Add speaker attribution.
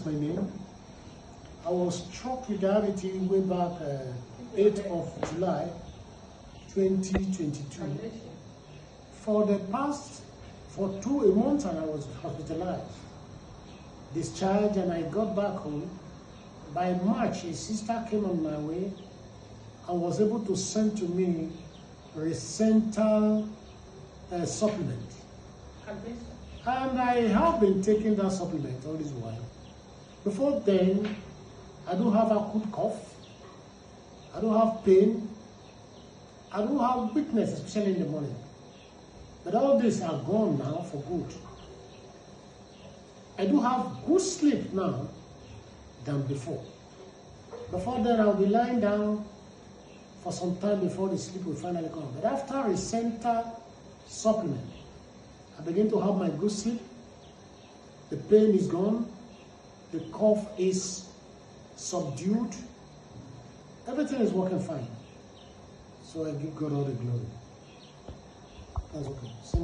Speaker 1: my name. I was struck with diabetes way back 8th of July 2022. For a month and I was hospitalized, discharged, and I got back home. By March, a sister came on my way and was able to send to me Recental supplement. And I have been taking that supplement all this while. Before then, I don't have acute cough, I don't have pain, I don't have weakness, especially in the morning. But all these are gone now for good. I do have good sleep now than before. Before then, I'll be lying down for some time before the sleep will finally come. But after Recental supplement, I begin to have my good sleep. The pain is gone. The cough is subdued. Everything is working fine. So I give God all the glory. That's okay.